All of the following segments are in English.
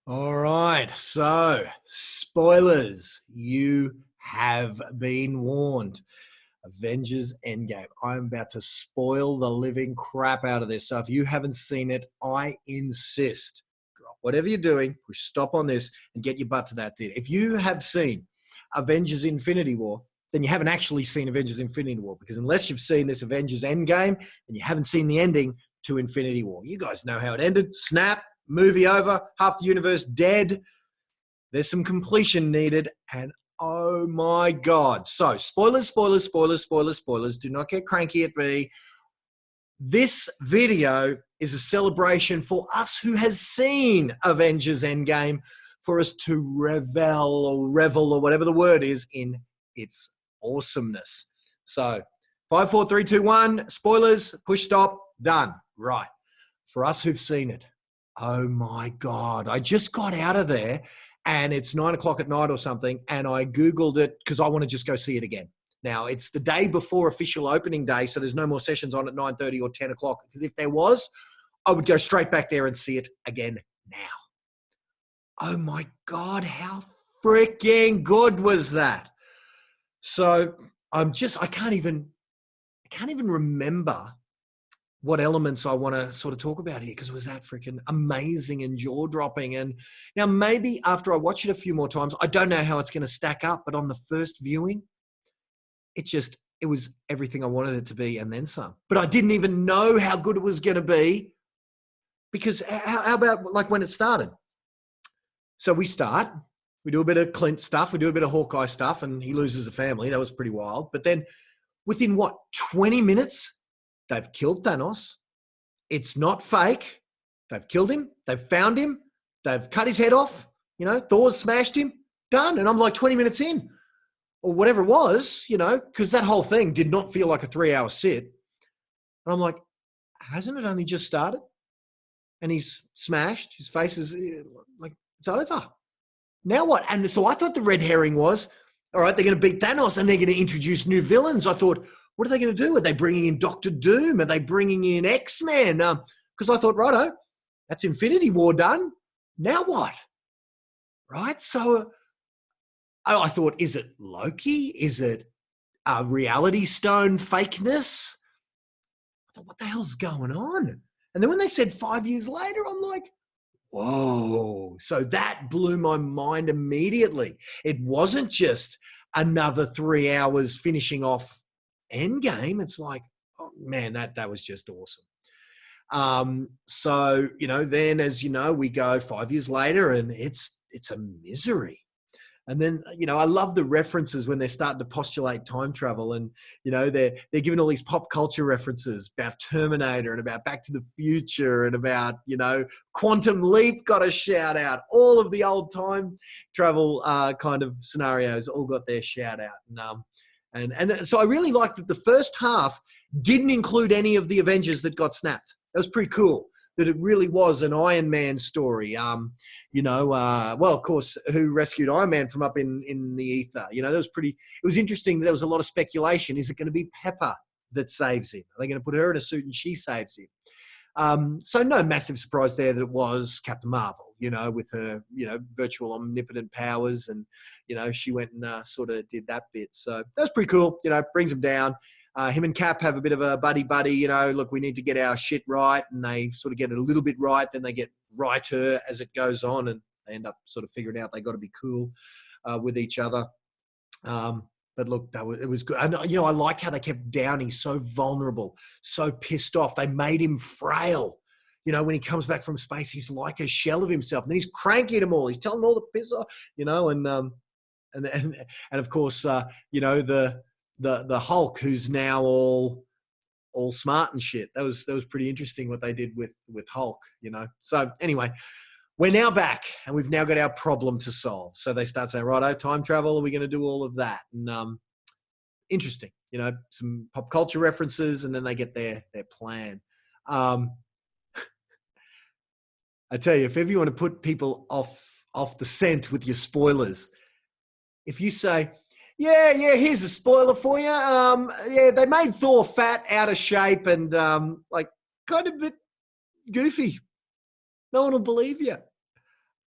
All right, so spoilers. You have been warned. Avengers Endgame. I'm about to spoil the living crap out of this. So if you haven't seen it, I insist. Drop whatever you're doing, push stop on this, and get your butt to that theater. If you have seen Avengers Infinity War, then you haven't actually seen Avengers Infinity War, because unless you've seen this Avengers Endgame, then you haven't seen the ending to Infinity War. You guys know how it ended. Snap, movie over, half the universe dead. There's some completion needed, and oh my God. So, spoilers. Do not get cranky at me. This video is a celebration for us who has seen Avengers Endgame, for us to revel or whatever the word is in its awesomeness. So, 5, 4, 3, 2, 1, spoilers, push stop, done. Right. For us who've seen it, oh my God. I just got out of there and it's 9 o'clock at night or something, and I Googled it because I want to just go see it again. Now, it's the day before official opening day, so there's no more sessions on at 9:30 or 10 o'clock, because if there was, I would go straight back there and see it again now. Oh my God, how freaking good was that? So I can't even remember what elements I want to sort of talk about here, because it was that freaking amazing and jaw-dropping. And now maybe after I watch it a few more times, I don't know how it's going to stack up, but on the first viewing, it was everything I wanted it to be and then some. But I didn't even know how good it was going to be, because how about like when it started? So we do a bit of Clint stuff, we do a bit of Hawkeye stuff, and he loses a family. That was pretty wild. But then within 20 minutes, they've killed Thanos. It's not fake. They've killed him. They've found him. They've cut his head off. Thor's smashed him. Done. And I'm like 20 minutes in or whatever it was, because that whole thing did not feel like a 3-hour sit. And I'm like, hasn't it only just started? And he's smashed. His face is like, it's over. Now what? And so I thought the red herring was, all right, they're going to beat Thanos and they're going to introduce new villains. I thought, what are they going to do? Are they bringing in Doctor Doom? Are they bringing in X-Men? Because I thought, righto, that's Infinity War done. Now what? Right? So I thought, is it Loki? Is it a Reality Stone fakeness? I thought, what the hell's going on? And then when they said 5 years later, I'm like, whoa. So that blew my mind immediately. It wasn't just another 3 hours finishing off Endgame. It's like, oh man, that was just awesome. So, then as you know, we go 5 years later and it's a misery. And then, I love the references when they're starting to postulate time travel, and, they're giving all these pop culture references about Terminator and about Back to the Future and about, Quantum Leap got a shout out. All of the old time travel kind of scenarios all got their shout out. And so I really liked that the first half didn't include any of the Avengers that got snapped. That was pretty cool, that it really was an Iron Man story. Well, of course, who rescued Iron Man from up in the ether? It was interesting. There was a lot of speculation. Is it going to be Pepper that saves him? Are they going to put her in a suit and she saves him? So no massive surprise there that it was Captain Marvel, with her, virtual omnipotent powers. And, she went and sort of did that bit. So that was pretty cool. Brings him down. Him and Cap have a bit of a buddy, look, we need to get our shit right. And they sort of get it a little bit right. Then they get righter as it goes on. And they end up sort of figuring out they got to be cool with each other. But look, it was good. And, I like how they kept Downey so vulnerable, so pissed off. They made him frail. When he comes back from space, he's like a shell of himself. And then he's cranky them all. He's telling them all to piss off, and of course, the Hulk, who's now all smart and shit. That was pretty interesting what they did with Hulk, So anyway, we're now back and we've now got our problem to solve. So they start saying, righto, time travel, are we going to do all of that? And interesting, some pop culture references, and then they get their plan. I tell you, if ever you want to put people off the scent with your spoilers, if you say, yeah, here's a spoiler for you. Yeah, they made Thor fat, out of shape, and kind of a bit goofy. No one will believe you.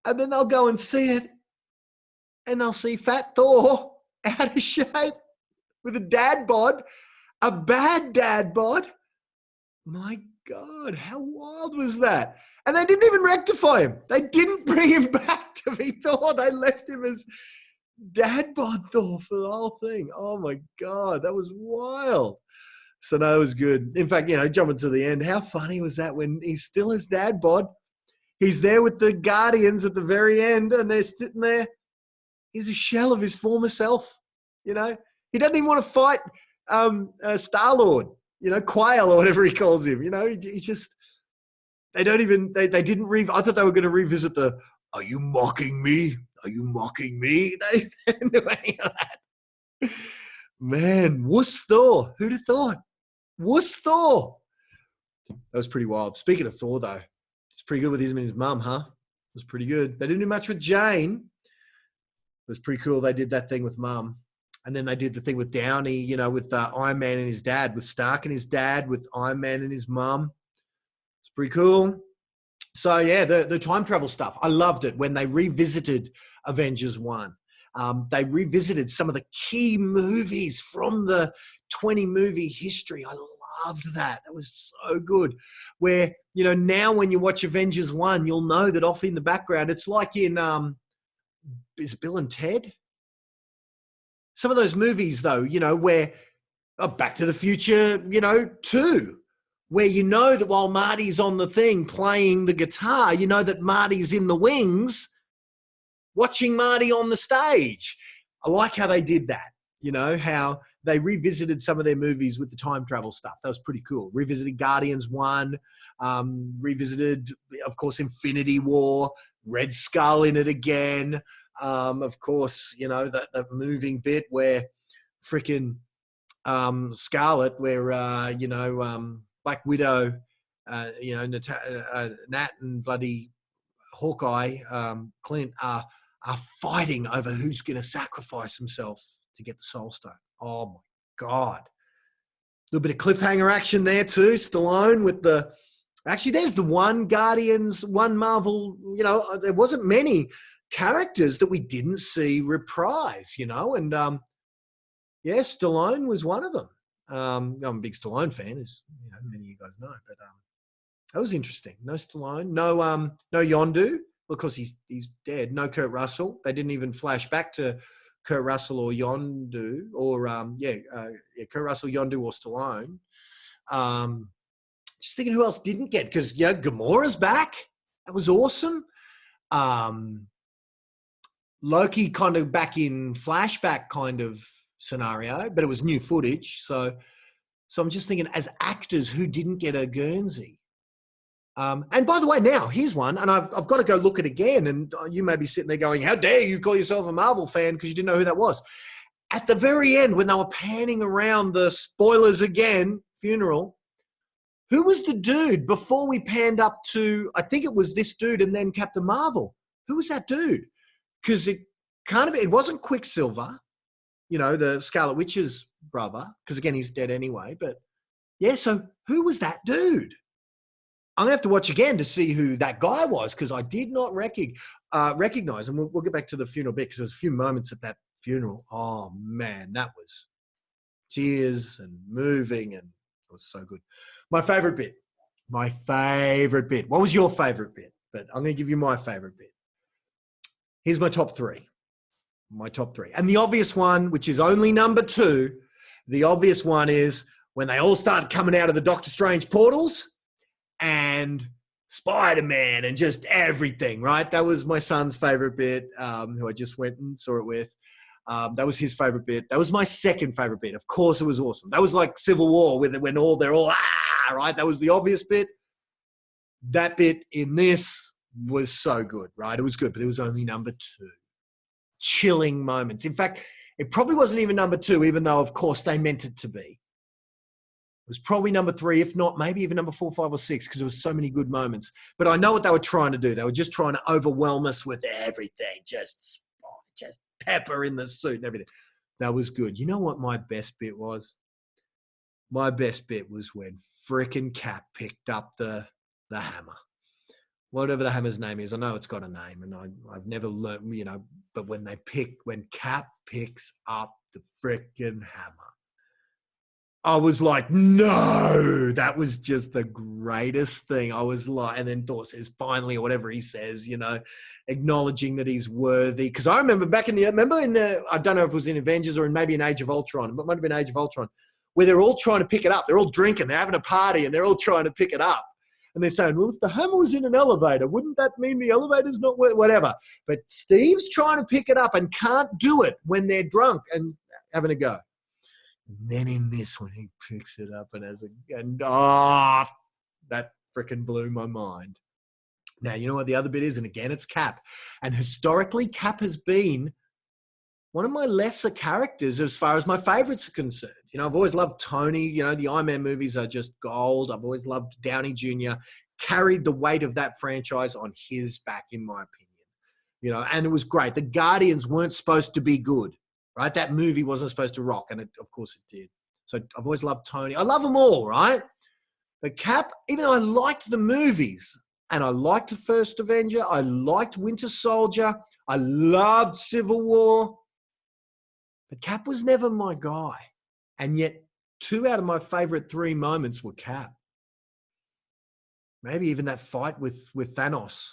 And then they'll go and see it, and they'll see Fat Thor out of shape with a dad bod, a bad dad bod. My God, how wild was that? And they didn't even rectify him. They didn't bring him back to be Thor. They left him as dad bod Thor for the whole thing. Oh my God, that was wild. So no, it was good. In fact, jumping to the end, how funny was that when he's still his dad bod? He's there with the Guardians at the very end, and they're sitting there. He's a shell of his former self. He doesn't even want to fight Star-Lord, Quail or whatever he calls him. He just, they don't even, they didn't, I thought they were going to revisit are you mocking me? Are you mocking me? They didn't do any of that. Man, wuss Thor. Who'd have thought? Wuss Thor. That was pretty wild. Speaking of Thor, though, it's pretty good with him and his mum, huh? It was pretty good. They didn't do much with Jane. It was pretty cool. They did that thing with mum. And then they did the thing with Downey, with Iron Man and his dad, with Stark and his dad, with Iron Man and his mum. It's pretty cool. So, yeah, the time travel stuff. I loved it when they revisited Avengers 1. They revisited some of the key movies from the 20-movie history. I loved that. That was so good. Where, now when you watch Avengers 1, you'll know that off in the background, it's like in, is it Bill and Ted? Some of those movies, though, where Back to the Future, 2, where that while Marty's on the thing playing the guitar, that Marty's in the wings watching Marty on the stage. I like how they did that, how they revisited some of their movies with the time travel stuff. That was pretty cool. Revisited Guardians 1, revisited, of course, Infinity War, Red Skull in it again. Of course, that moving bit where freaking Scarlet, where, Black Widow, Nat and bloody Hawkeye, Clint are fighting over who's going to sacrifice himself to get the Soul Stone. Oh, my God. A little bit of cliffhanger action there too. Stallone with actually, there's the one Guardians, one Marvel, there wasn't many characters that we didn't see reprise, and Stallone was one of them. I'm a big Stallone fan, as many of you guys know, but that was interesting. No Stallone, no Yondu, because he's dead. No Kurt Russell. They didn't even flash back to Kurt Russell or Yondu, or Kurt Russell, Yondu, or Stallone. Just thinking who else didn't get, because Gamora's back. That was awesome. Loki kind of back in flashback kind of scenario, but it was new footage. So I'm just thinking, as actors, who didn't get a Guernsey? And by the way, now here's one, and I've got to go look it again. And you may be sitting there going, "How dare you call yourself a Marvel fan because you didn't know who that was?" At the very end, when they were panning around the spoilers again funeral, who was the dude before we panned up to? I think it was this dude, and then Captain Marvel. Who was that dude? Because it wasn't Quicksilver, the Scarlet Witch's brother, because again, he's dead anyway. But yeah, so who was that dude? I'm going to have to watch again to see who that guy was, because I did not recognize, and we'll get back to the funeral bit, because there was a few moments at that funeral. Oh, man, that was tears and moving, and it was so good. My favorite bit. What was your favorite bit? But I'm going to give you my favorite bit. Here's my top three. And the obvious one, which is only number 2, the obvious one is when they all started coming out of the Doctor Strange portals and Spider-Man and just everything, right? That was my son's favorite bit, who I just went and saw it with. That was his favorite bit. That was my second favorite bit. Of course, it was awesome. That was like Civil War when they're all, right? That was the obvious bit. That bit in this was so good, right? It was good, but it was only number 2. Chilling moments. In fact, it probably wasn't even number 2, even though, of course, they meant it to be. It was probably number 3, if not maybe even number 4, 5, or 6, because there was so many good moments. But I know what they were trying to do. They were just trying to overwhelm us with everything, just pepper in the suit and everything. That was good. You know what my best bit was? My best bit was when frickin' Cap picked up the hammer. whatever the hammer's name is. I know it's got a name, and I've never learned, but when Cap picks up the frickin' hammer, I was like, no, that was just the greatest thing. I was like, and then Thor says, finally, or whatever he says, acknowledging that he's worthy. Because I remember I don't know if it was in Avengers or maybe in Age of Ultron, but it might have been Age of Ultron, where they're all trying to pick it up. They're all drinking, they're having a party, and they're all trying to pick it up. And they're saying, well, if the hammer was in an elevator, wouldn't that mean the elevator's not whatever? But Steve's trying to pick it up and can't do it when they're drunk and having a go. And then in this one, he picks it up that freaking blew my mind. Now, you know what the other bit is? And again, it's Cap. And historically, Cap has been one of my lesser characters as far as my favorites are concerned. I've always loved Tony. The Iron Man movies are just gold. I've always loved Downey Jr. Carried the weight of that franchise on his back, in my opinion. And it was great. The Guardians weren't supposed to be good, right? That movie wasn't supposed to rock, and of course it did. So I've always loved Tony. I love them all, right? But Cap, even though I liked the movies, and I liked the first Avenger, I liked Winter Soldier, I loved Civil War, but Cap was never my guy. And yet 2 out of my favorite 3 moments were Cap. Maybe even that fight with Thanos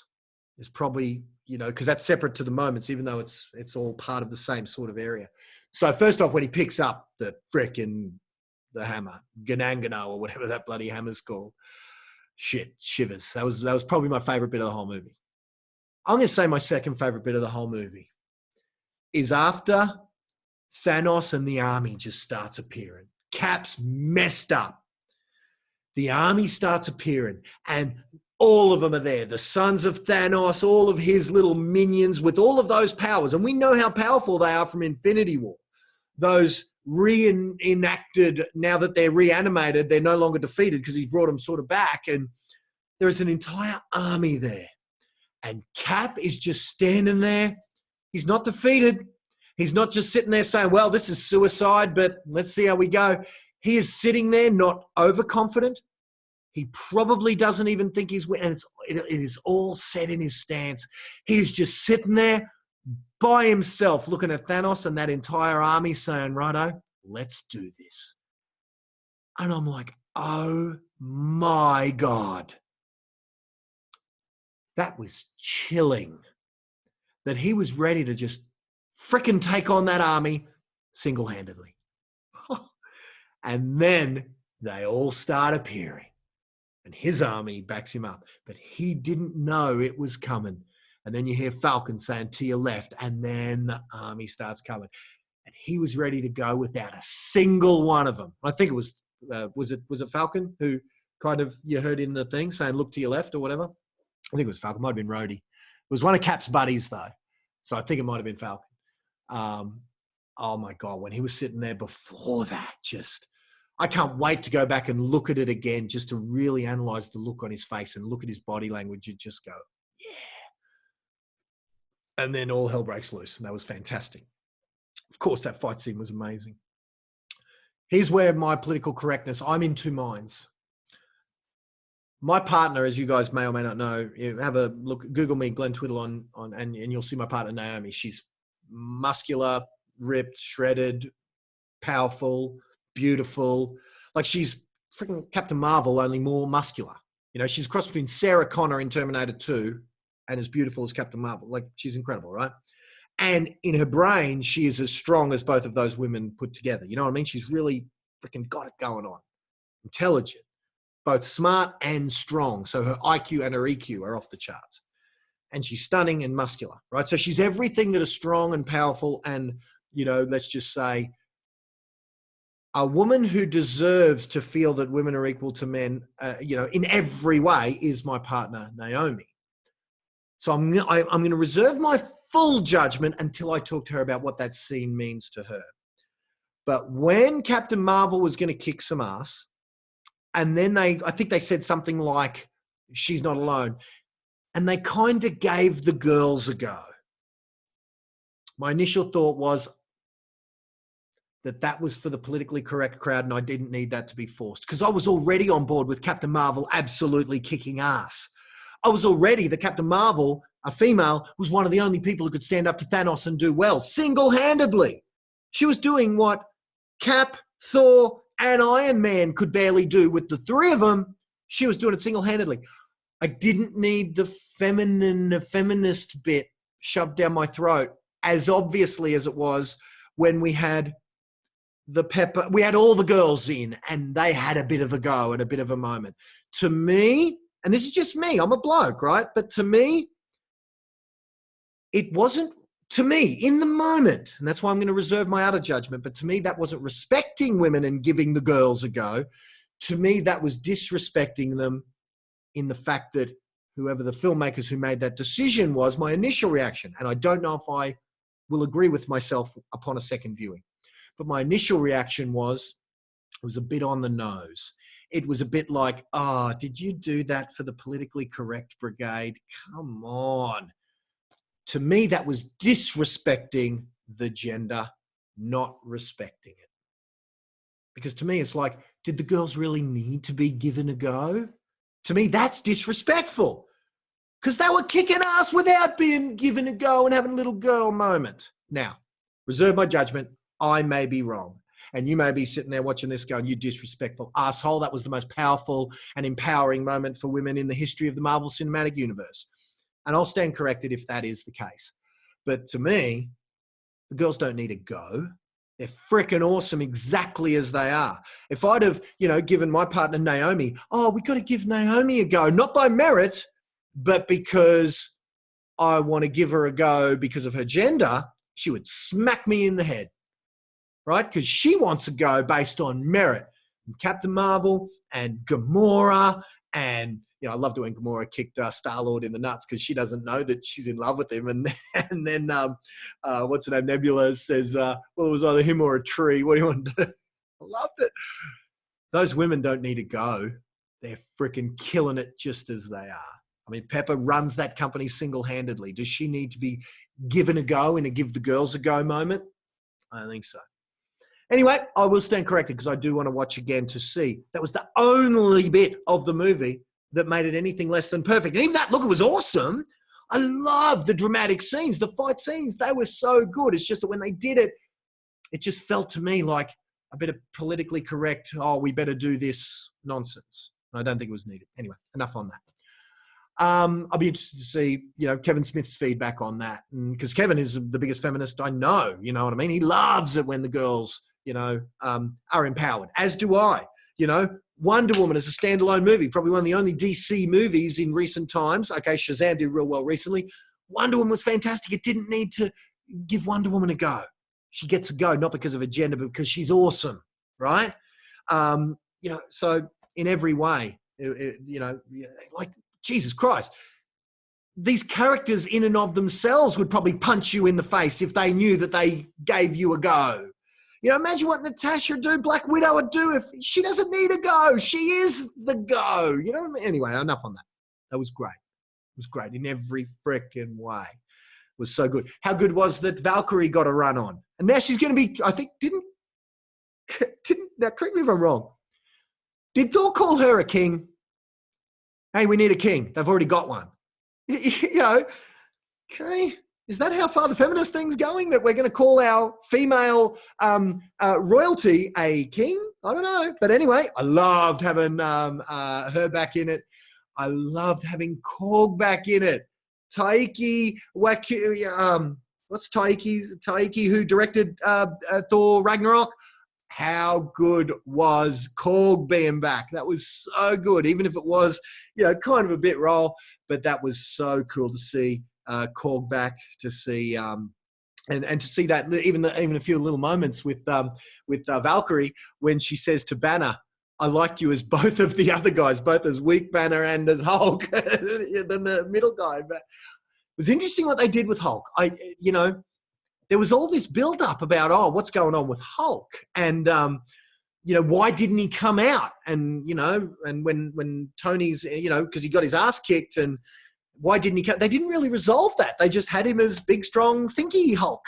is probably, because that's separate to the moments, even though it's all part of the same sort of area. So first off, when he picks up the hammer, Ganangano or whatever that bloody hammer's called, shit, shivers. That was probably my favorite bit of the whole movie. I'm going to say my second favorite bit of the whole movie is after Thanos and the army just starts appearing. Cap's messed up. The army starts appearing, and all of them are there. The sons of Thanos, all of his little minions with all of those powers. And we know how powerful they are from Infinity War. Those reenacted, now that they're reanimated, they're no longer defeated because he's brought them sort of back. And there's an entire army there. And Cap is just standing there. He's not defeated. He's not just sitting there saying, well, this is suicide, but let's see how we go. He is sitting there not overconfident. He probably doesn't even think he's winning. It is all set in his stance. He's just sitting there by himself looking at Thanos and that entire army saying, righto, let's do this. And I'm like, oh my God. That was chilling. That he was ready to just frickin' take on that army single-handedly. And then they all start appearing. And his army backs him up. But he didn't know it was coming. And then you hear Falcon saying, to your left. And then the army starts coming. And he was ready to go without a single one of them. I think it was it Falcon who kind of, you heard in the thing saying, look to your left or whatever? I think it was Falcon. Might have been Rhodey. It was one of Cap's buddies, though. So I think it might have been Falcon. Oh my God, when he was sitting there before that, I can't wait to go back and look at it again just to really analyze the look on his face and look at his body language and just go, yeah. And then all hell breaks loose, and that was fantastic. Of course, that fight scene was amazing. Here's where my political correctness, I'm in 2 minds. My partner, as you guys may or may not know, have a look, Google me, Glenn Twiddle and you'll see my partner, Naomi. She's muscular, ripped, shredded, powerful, beautiful. Like she's freaking Captain Marvel, only more muscular. She's a cross between Sarah Connor in Terminator 2 and as beautiful as Captain Marvel. Like, she's incredible, right? And in her brain, she is as strong as both of those women put together. You know what I mean? She's really freaking got it going on. Intelligent, both smart and strong. So her IQ and her EQ are off the charts. And she's stunning and muscular, right? So she's everything that is strong and powerful and, let's just say, a woman who deserves to feel that women are equal to men, in every way is my partner, Naomi. So I'm going to reserve my full judgment until I talk to her about what that scene means to her. But when Captain Marvel was going to kick some ass, and then I think they said something like, she's not alone. And they kind of gave the girls a go. My initial thought was that was for the politically correct crowd and I didn't need that to be forced because I was already on board with Captain Marvel absolutely kicking ass. I was already the Captain Marvel, a female, was one of the only people who could stand up to Thanos and do well, single-handedly. She was doing what Cap, Thor, and Iron Man could barely do with the three of them. She was doing it single-handedly. I didn't need the feminist bit shoved down my throat as obviously as it was when we had we had all the girls in and they had a bit of a go and a bit of a moment. To me, and this is just me, I'm a bloke, right? But to me, it wasn't, to me, in the moment, and that's why I'm going to reserve my outer judgment, but to me, that wasn't respecting women and giving the girls a go. To me, that was disrespecting them in the fact that whoever the filmmakers who made that decision was, my initial reaction, and I don't know if I will agree with myself upon a second viewing, but my initial reaction was, it was a bit on the nose. It was a bit like, did you do that for the politically correct brigade? Come on. To me, that was disrespecting the gender, not respecting it. Because to me, it's like, did the girls really need to be given a go? To me, that's disrespectful. Because they were kicking ass without being given a go and having a little girl moment. Now, reserve my judgment. I may be wrong. And you may be sitting there watching this going, you disrespectful asshole. That was the most powerful and empowering moment for women in the history of the Marvel Cinematic Universe. And I'll stand corrected if that is the case. But to me, the girls don't need a go. They're freaking awesome exactly as they are. If I'd have, given my partner Naomi, we got to give Naomi a go, not by merit, but because I want to give her a go because of her gender, she would smack me in the head, right? Because she wants a go based on merit. And Captain Marvel and Gamora and, I loved it when Gamora kicked Star-Lord in the nuts because she doesn't know that she's in love with him. And then what's her name? Nebula says, well, it was either him or a tree. What do you want to do? I loved it. Those women don't need to go. They're freaking killing it just as they are. I mean, Pepper runs that company single-handedly. Does she need to be given a go in a give the girls a go moment? I don't think so. Anyway, I will stand corrected because I do want to watch again to see. That was the only bit of the movie that made it anything less than perfect. And even that, look, it was awesome. I love the dramatic scenes, the fight scenes. They were so good. It's just that when they did it, it just felt to me like a bit of politically correct, we better do this nonsense. I don't think it was needed. Anyway, enough on that. I'll be interested to see, Kevin Smith's feedback on that. Because Kevin is the biggest feminist I know, you know what I mean? He loves it when the girls, are empowered, as do I. Wonder Woman is a standalone movie, probably one of the only DC movies in recent times. Okay, Shazam did real well recently. Wonder Woman was fantastic. It didn't need to give Wonder Woman a go. She gets a go, not because of her gender, but because she's awesome, right? So in every way, like, Jesus Christ, these characters in and of themselves would probably punch you in the face if they knew that they gave you a go. Imagine what Natasha would do, Black Widow would do if she doesn't need a go. She is the go. You know what I mean? Anyway, enough on that. That was great. It was great in every freaking way. It was so good. How good was that Valkyrie got a run on? And now she's going to be, I think, now correct me if I'm wrong. Did Thor call her a king? Hey, we need a king. They've already got one. Okay. Is that how far the feminist thing's going? That we're going to call our female royalty a king? I don't know. But anyway, I loved having her back in it. I loved having Korg back in it. Taiki, what's Taiki who directed Thor Ragnarok? How good was Korg being back? That was so good, even if it was, kind of a bit raw, but that was so cool to see Korg back, to see and to see that even a few little moments with Valkyrie when she says to Banner, "I liked you as both of the other guys, both as weak Banner and as Hulk," than the middle guy. But it was interesting what they did with Hulk. There was all this build-up about, what's going on with Hulk? And, why didn't he come out? And, and when Tony's, because he got his ass kicked, and why didn't he come? They didn't really resolve that. They just had him as big, strong, thinky Hulk,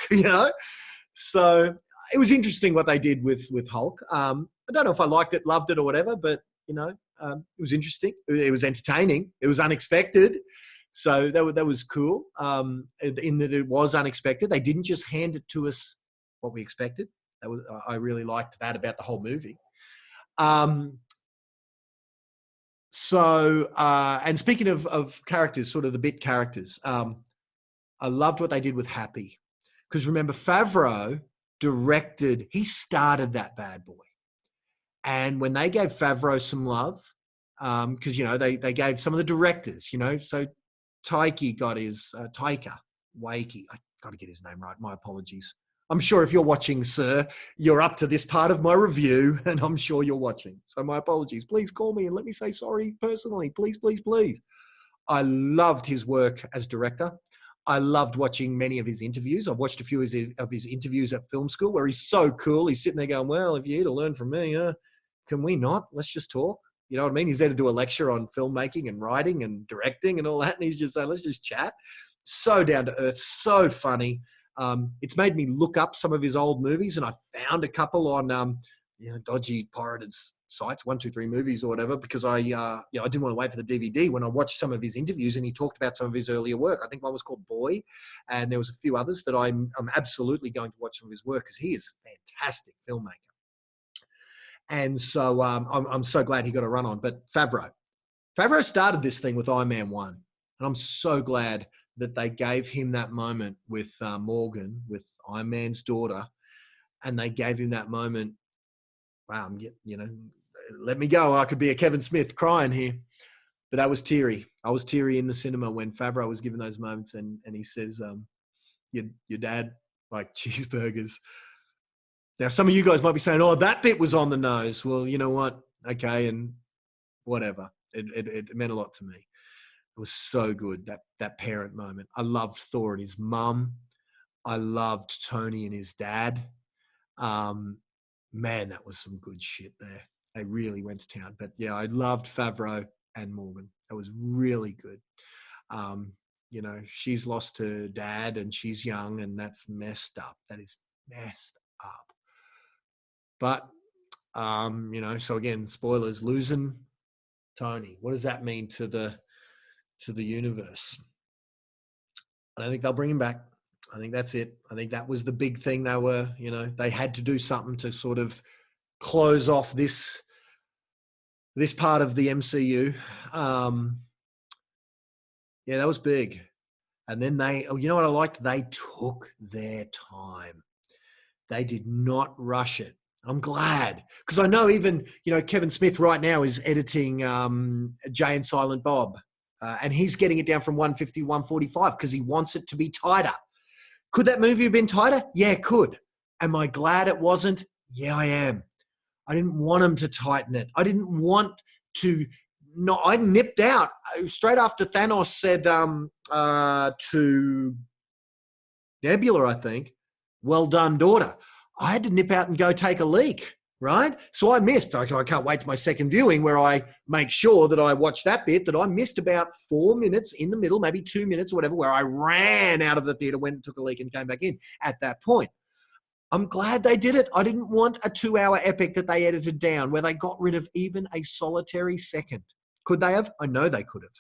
So it was interesting what they did with Hulk. I don't know if I liked it, loved it or whatever, but, It was interesting. It was entertaining. It was unexpected. So that was cool in that it was unexpected. They didn't just hand it to us what we expected. I really liked that about the whole movie. And speaking of characters, sort of the bit characters, I loved what they did with Happy. Because remember, Favreau he started that bad boy. And when they gave Favreau some love, because, they gave some of the directors, so Taika got his, Waiki. I got to get his name right. My apologies. I'm sure if you're watching, sir, you're up to this part of my review, and I'm sure you're watching. So my apologies. Please call me and let me say sorry personally. Please, please, please. I loved his work as director. I loved watching many of his interviews. I've watched a few of his interviews at film school where he's so cool. He's sitting there going, well, if you're here to learn from me, can we not? Let's just talk. You know what I mean? He's there to do a lecture on filmmaking and writing and directing and all that. And he's just saying, let's just chat. So down to earth, so funny. It's made me look up some of his old movies, and I found a couple on dodgy pirated sites, 123 Movies or whatever, because I didn't want to wait for the DVD when I watched some of his interviews and he talked about some of his earlier work. I think one was called Boy, and there was a few others that I'm absolutely going to watch some of his work because he is a fantastic filmmaker. And so I'm so glad he got a run on. But Favreau started this thing with Iron Man 1, and I'm so glad that they gave him that moment with Morgan, with Iron Man's daughter, and they gave him that moment. Wow, let me go. I could be a Kevin Smith crying here. But that was teary. I was teary in the cinema when Favreau was given those moments, and he says, your dad liked cheeseburgers. Now, some of you guys might be saying, oh, that bit was on the nose. Well, you know what? Okay, and whatever. It meant a lot to me. It was so good, that parent moment. I loved Thor and his mum. I loved Tony and his dad. Man, that was some good shit there. They really went to town. But yeah, I loved Favreau and Morgan. That was really good. She's lost her dad and she's young, and that's messed up. That is messed up. But, so again, spoilers, losing Tony. What does that mean to the universe? I don't think they'll bring him back. I think that's it. I think that was the big thing. They had to do something to sort of close off this part of the MCU. Yeah, that was big. And then you know what I liked? They took their time. They did not rush it. I'm glad, because I know even, Kevin Smith right now is editing Jay and Silent Bob, and he's getting it down from 150 to 145 because he wants it to be tighter. Could that movie have been tighter? Yeah, it could. Am I glad it wasn't? Yeah, I am. I didn't want him to tighten it. I didn't want to. No, I nipped out straight after Thanos said to Nebula, I think, well done, daughter. I had to nip out and go take a leak, right? So I missed. I can't wait to my second viewing where I make sure that I watch that bit, that I missed about 4 minutes in the middle, maybe 2 minutes or whatever, where I ran out of the theater, went and took a leak and came back in at that point. I'm glad they did it. I didn't want a 2-hour epic that they edited down where they got rid of even a solitary second. Could they have? I know they could have.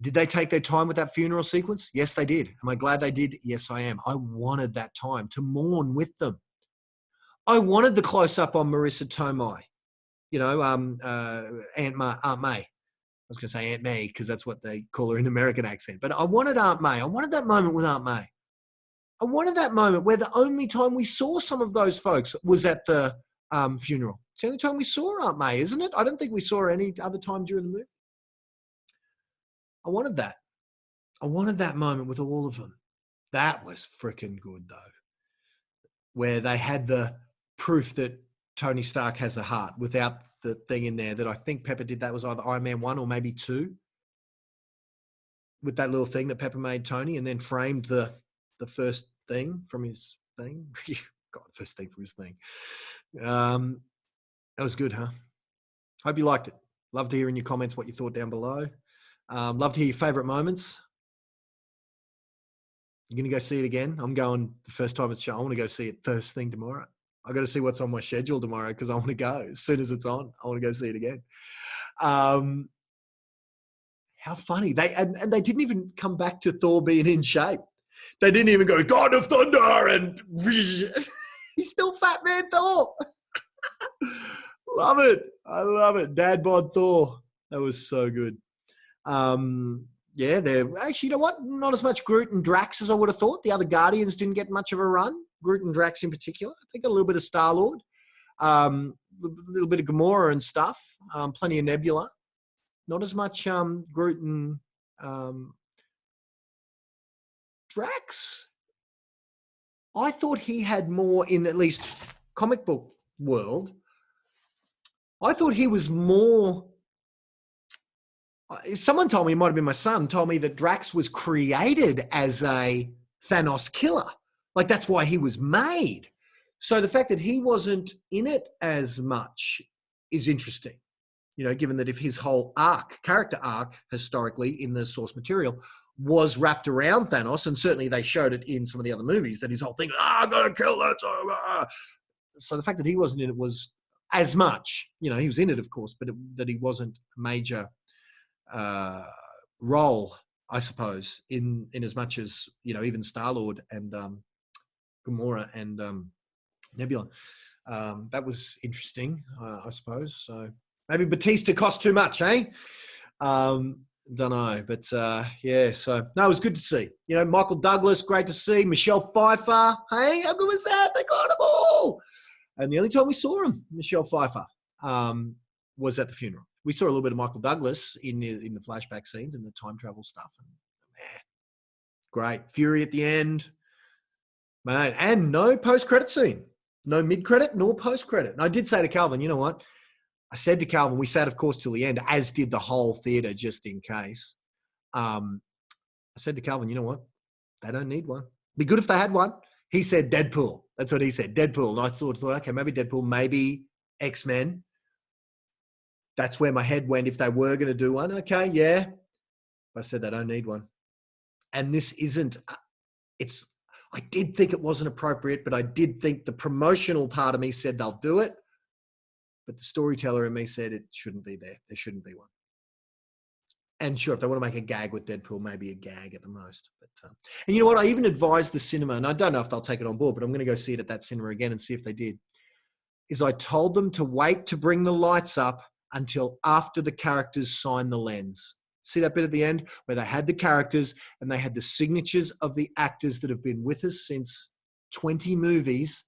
Did they take their time with that funeral sequence? Yes, they did. Am I glad they did? Yes, I am. I wanted that time to mourn with them. I wanted the close-up on Marissa Tomei, Aunt May. I was going to say Aunt May because that's what they call her in American accent. But I wanted Aunt May. I wanted that moment with Aunt May. I wanted that moment where the only time we saw some of those folks was at the funeral. It's the only time we saw Aunt May, isn't it? I don't think we saw her any other time during the movie. I wanted that. I wanted that moment with all of them. That was freaking good, though, where they had the proof that Tony Stark has a heart without the thing in there that I think Pepper did. That was either Iron Man 1 or maybe 2 with that little thing that Pepper made Tony and then framed the first thing from his thing. God, the first thing from his thing. That was good, huh? Hope you liked it. Love to hear in your comments what you thought down below. Love to hear your favourite moments. You're going to go see it again? I'm going the first time it's shown. I want to go see it first thing tomorrow. I got to see what's on my schedule tomorrow because I want to go as soon as it's on. I want to go see it again. How funny. And they didn't even come back to Thor being in shape. They didn't even go, God of Thunder, and he's still Fat Man Thor. Love it. I love it. Dad bod Thor. That was so good. Yeah, they're actually, you know what? Not as much Groot and Drax as I would have thought. The other Guardians didn't get much of a run. Groot and Drax in particular. I think a little bit of Star-Lord. A little bit of Gamora and stuff. Plenty of Nebula. Not as much Groot and Drax. I thought he had more in at least comic book world. I thought he was more. Someone told me, it might have been my son, told me that Drax was created as a Thanos killer. Like that's why he was made. So the fact that he wasn't in it as much is interesting. You know, given that if his whole character arc, historically in the source material, was wrapped around Thanos, and certainly they showed it in some of the other movies, that his whole thing, I'm going to kill that. So the fact that he wasn't in it was as much, you know, he was in it, of course, but that he wasn't a major role, I suppose, in as much as, you know, even Star-Lord and Gamora and Nebula. That was interesting, I suppose. So maybe Batista cost too much, eh? Don't know, but yeah. So no, it was good to see. You know, Michael Douglas, great to see. Michelle Pfeiffer, hey, how good was that? They got them all. And the only time we saw him, Michelle Pfeiffer, was at the funeral. We saw a little bit of Michael Douglas in the flashback scenes and the time travel stuff. And man, great. Fury at the end, man, and no post-credit scene. No mid-credit nor post-credit. And I did say to Calvin, you know what? I said to Calvin, we sat, of course, till the end, as did the whole theatre, just in case. I said to Calvin, you know what? They don't need one. Be good if they had one. He said Deadpool. That's what he said, Deadpool. And I thought, okay, maybe Deadpool, maybe X-Men. That's where my head went if they were going to do one. Okay, yeah. I said they don't need one. And this isn't, I did think it wasn't appropriate, but I did think the promotional part of me said they'll do it. But the storyteller in me said it shouldn't be there. There shouldn't be one. And sure, if they want to make a gag with Deadpool, maybe a gag at the most. But and you know what? I even advised the cinema, and I don't know if they'll take it on board, but I'm going to go see it at that cinema again and see if they did, is I told them to wait to bring the lights up until after the characters sign the lens. See that bit at the end where they had the characters and they had the signatures of the actors that have been with us since 20 movies,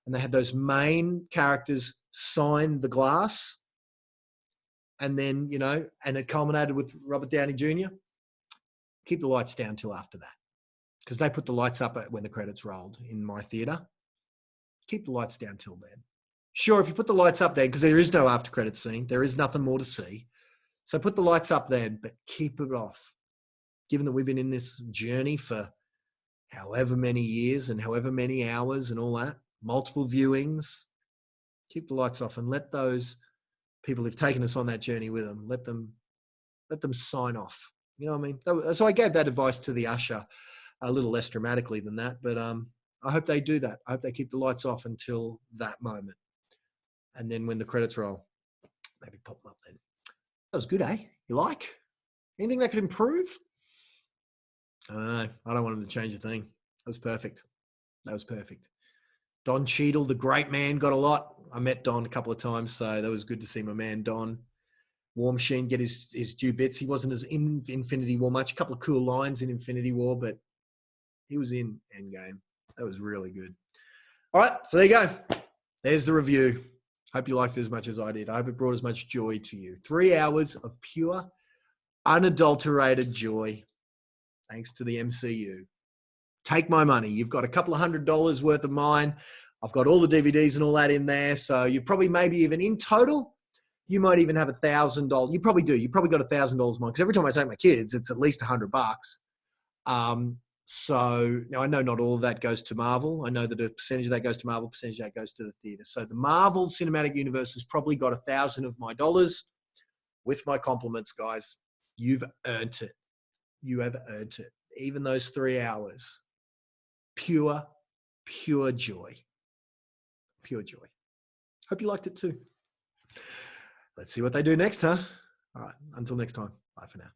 and they had those main characters sign the glass, and then, you know, and it culminated with Robert Downey Jr. Keep the lights down till after that, because they put the lights up when the credits rolled in my theatre. Keep the lights down till then. Sure, if you put the lights up then, because there is no after credit scene, there is nothing more to see. So put the lights up then, but keep it off. Given that we've been in this journey for however many years and however many hours and all that, multiple viewings, keep the lights off and let those people who've taken us on that journey with them, let them sign off. You know what I mean? So I gave that advice to the usher a little less dramatically than that, but I hope they do that. I hope they keep the lights off until that moment. And then when the credits roll, maybe pop them up then. That was good, eh? You like? Anything that could improve? I don't know. I don't want them to change a thing. That was perfect. That was perfect. Don Cheadle, the great man, got a lot. I met Don a couple of times, so that was good to see my man Don. War Machine get his due bits. He wasn't as in Infinity War much. A couple of cool lines in Infinity War, but he was in Endgame. That was really good. All right, so there you go. There's the review. Hope you liked it as much as I did. I hope it brought as much joy to you. 3 hours of pure, unadulterated joy, thanks to the MCU. Take my money. You've got a couple of $100 worth of mine. I've got all the DVDs and all that in there. So you probably maybe even in total, you might even have $1,000. You probably do. You probably got $1,000 mine, because every time I take my kids, it's at least $100. So now I know not all of that goes to Marvel. I know that a percentage of that goes to Marvel, percentage of that goes to the theater. So the Marvel Cinematic Universe has probably got $1,000 of my dollars. With my compliments, guys. You've earned it. You have earned it. Even those 3 hours. Pure joy. Pure joy. Hope you liked it too. Let's see what they do next, huh? All right. Until next time. Bye for now.